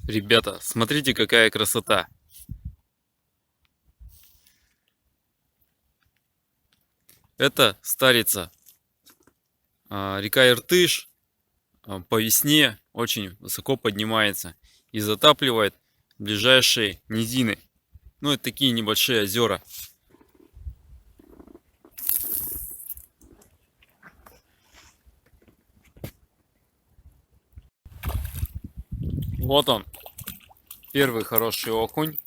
Ребята, смотрите, какая красота. Это Старица. Река Иртыш по весне очень высоко поднимается и затапливает ближайшие низины. Ну, это такие небольшие озера. Вот он, первый хороший окунь.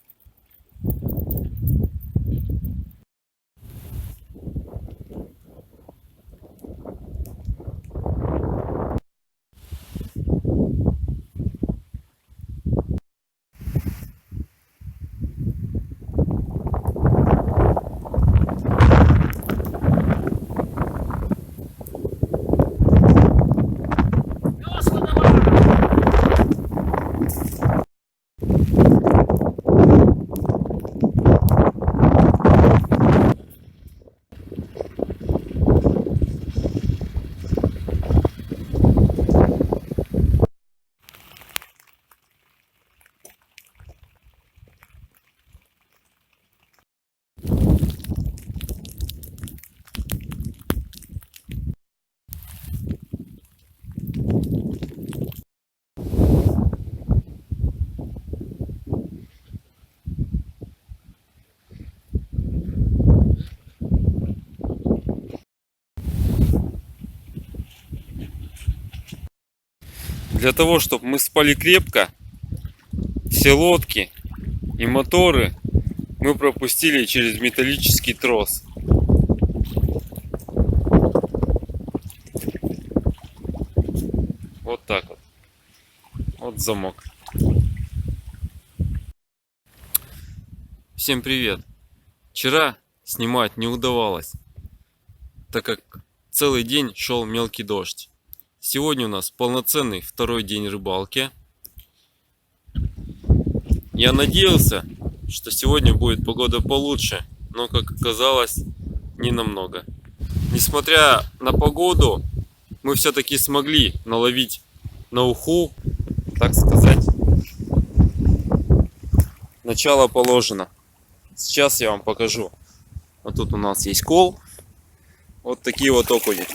Для того, чтобы мы спали крепко, все лодки и моторы мы пропустили через металлический трос. Вот так вот. Вот замок. Всем привет! Вчера снимать не удавалось, так как целый день шел мелкий дождь. Сегодня у нас полноценный второй день рыбалки. Я надеялся, что сегодня будет погода получше, но, как оказалось, не намного. Несмотря на погоду, мы все-таки смогли наловить на уху, так сказать. Начало положено. Сейчас я вам покажу. Вот тут у нас есть кол. Вот такие вот окуни.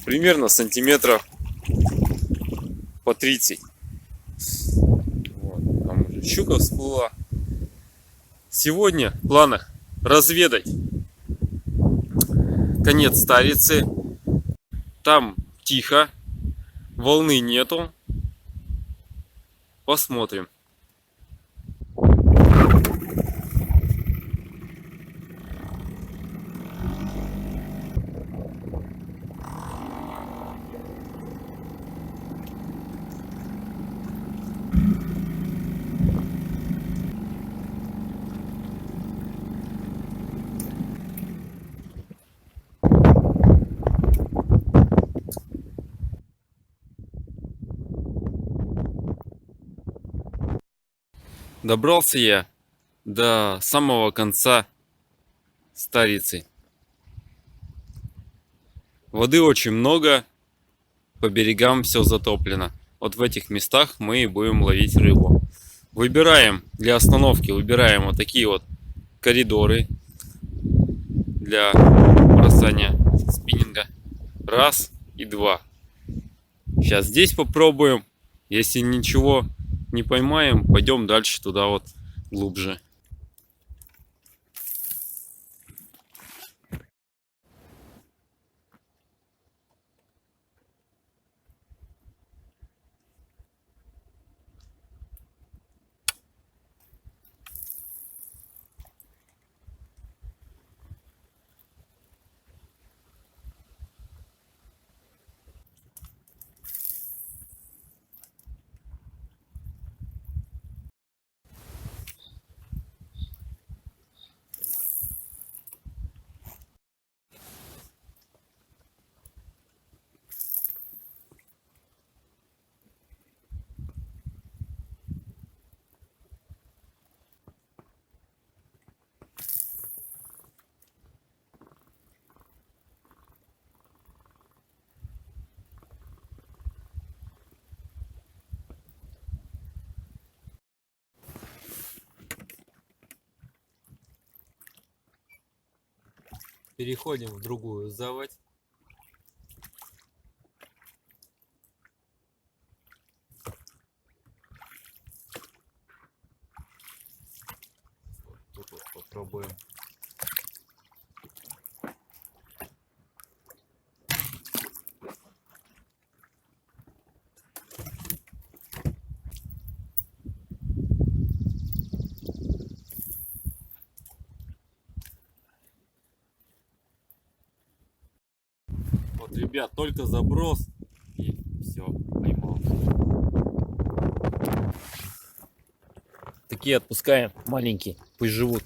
Примерно сантиметров по 30. Вот, там уже щука всплыла. Сегодня в планах разведать конец Старицы. Там тихо, волны нету. Посмотрим. Добрался я до самого конца Старицы. Воды очень много, по берегам все затоплено. Вот в этих местах мы и будем ловить рыбу. Выбираем для остановки, выбираем вот такие вот коридоры для бросания спиннинга. Раз и два. Сейчас здесь попробуем. Если ничего не поймаем, пойдем дальше туда вот глубже. Переходим в другую заводь. Тут вот попробуем. Вот, ребят, только заброс и все, поймал. Такие отпускаем, маленькие, пусть живут.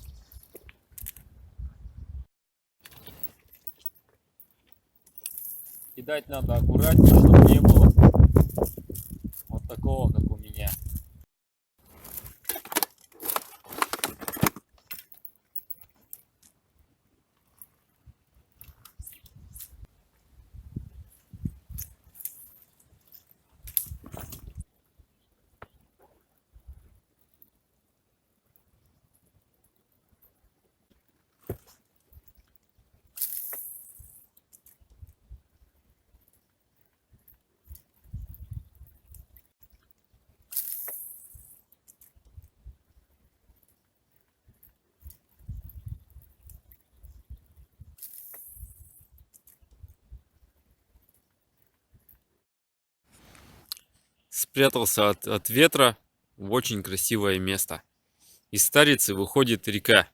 Кидать надо аккуратнее, чтобы не было вот такого, как у меня. Спрятался от ветра в очень красивое место. Из Старицы выходит река.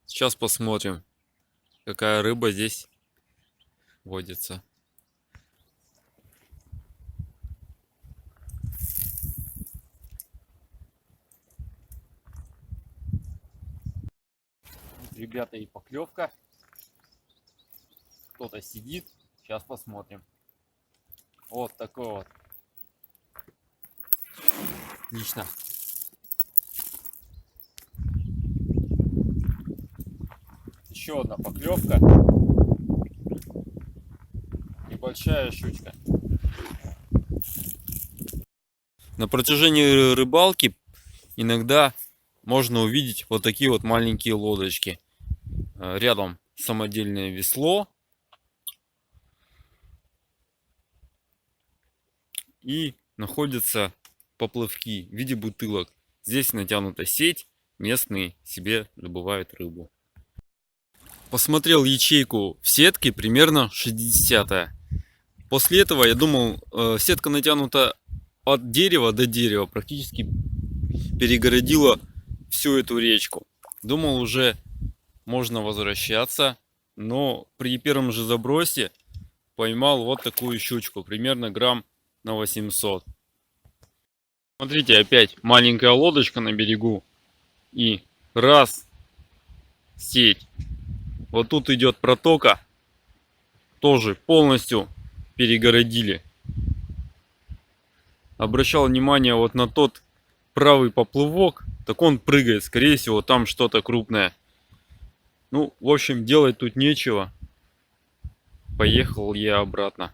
Сейчас посмотрим, какая рыба здесь водится. Вот, ребята, и поклевка. Кто-то сидит. Сейчас посмотрим. Вот такой вот. Отлично. Еще одна поклевка. Небольшая щучка. На протяжении рыбалки иногда можно увидеть вот такие вот маленькие лодочки. Рядом самодельное весло. И находятся поплавки в виде бутылок. Здесь натянута сеть. Местные себе добывают рыбу. Посмотрел ячейку в сетке, примерно 60-я. После этого я думал, сетка натянута от дерева до дерева, практически перегородила всю эту речку. Думал, уже можно возвращаться, но при первом же забросе поймал вот такую щучку, примерно грамм на 800. Смотрите, опять маленькая лодочка на берегу и раз сеть. Вот тут идет протока, тоже полностью перегородили. Обращал внимание вот на тот правый поплавок, так он прыгает, скорее всего там что-то крупное. Ну, в общем, делать тут нечего. Поехал я обратно.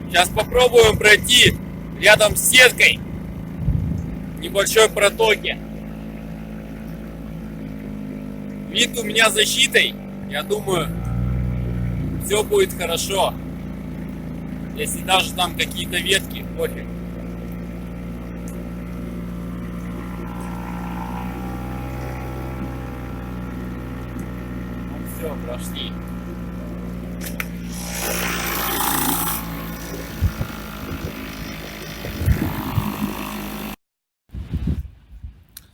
Сейчас попробуем пройти рядом с сеткой небольшой протоки. Вид у меня защитой. Я думаю, все будет хорошо. Если даже там какие-то ветки, пофиг. Ну все, прошли.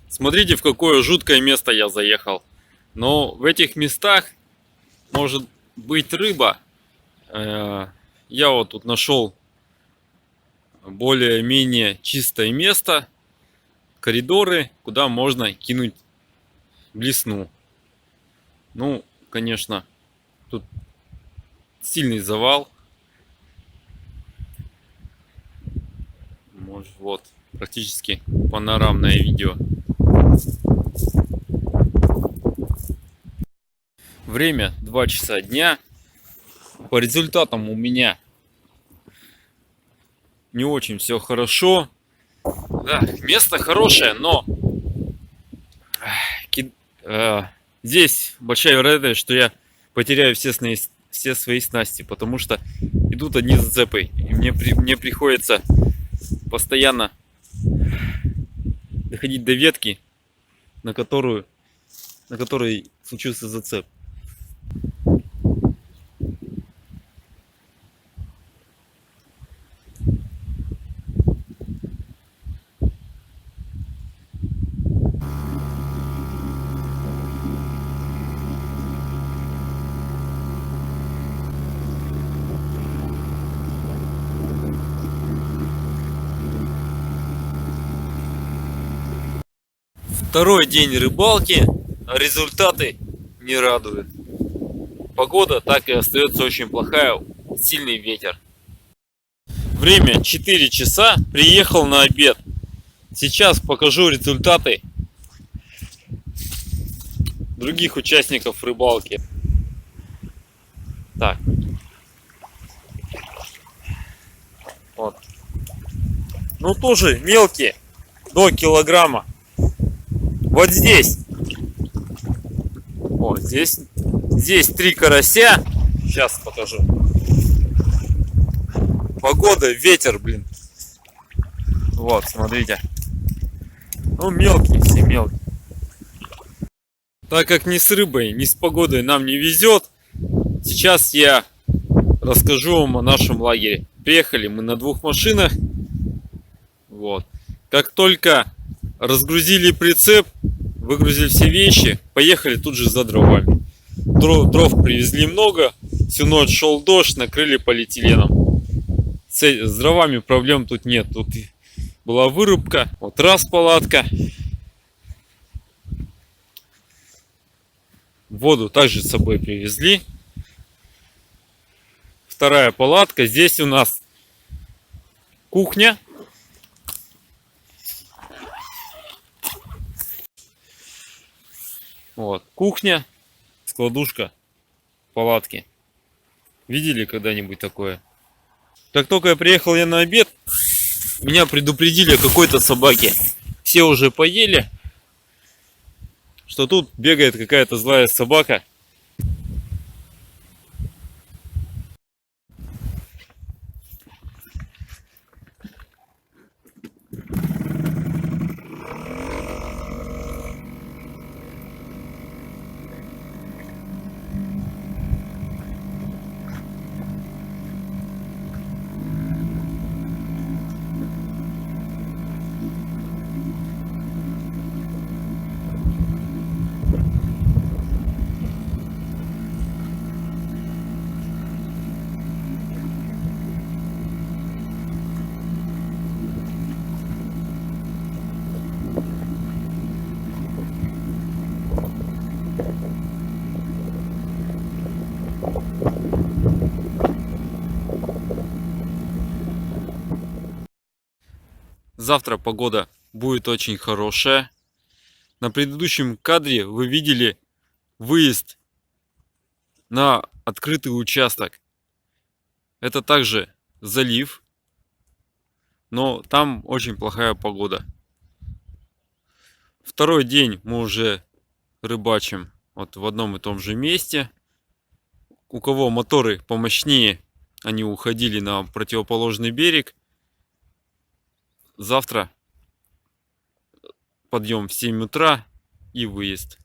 Смотрите, в какое жуткое место я заехал. Но в этих местах может быть рыба. Я вот тут нашел более-менее чистое место. Коридоры, куда можно кинуть блесну. Ну, конечно, стильный завал. Может, вот, практически панорамное видео. Время 2 часа дня. По результатам у меня не очень все хорошо. Да, место хорошее, но здесь большая вероятность, что я потеряю все свои снасти, потому что идут одни зацепы. И мне приходится постоянно доходить до ветки, на которой случился зацеп. Второй день рыбалки, а результаты не радуют. Погода так и остается очень плохая, сильный ветер. Время 4 часа, приехал на обед. Сейчас покажу результаты других участников рыбалки. Так. Вот. Ну тоже мелкие, до килограмма. Вот здесь. О, здесь 3 карася. Сейчас покажу. Погода, ветер, блин. Вот, смотрите. Ну, мелкие, все мелкие. Так как ни с рыбой, ни с погодой нам не везет, сейчас я расскажу вам о нашем лагере. Приехали мы на 2 машинах. Вот. Как только разгрузили прицеп, выгрузили все вещи, поехали тут же за дровами. Дров привезли много, всю ночь шел дождь, накрыли полиэтиленом. С дровами проблем тут нет. Тут была вырубка, вот раз палатка. Воду также с собой привезли. Вторая палатка. Здесь у нас кухня. Вот, кухня, складушка, палатки. Видели когда-нибудь такое? Как только я приехал на обед, меня предупредили о какой-то собаке. Все уже поели, что тут бегает какая-то злая собака. Завтра погода будет очень хорошая. На предыдущем кадре вы видели выезд на открытый участок. Это также залив, но там очень плохая погода. Второй день мы уже рыбачим вот в одном и том же месте. У кого моторы помощнее, они уходили на противоположный берег. Завтра подъем в 7 утра и выезд.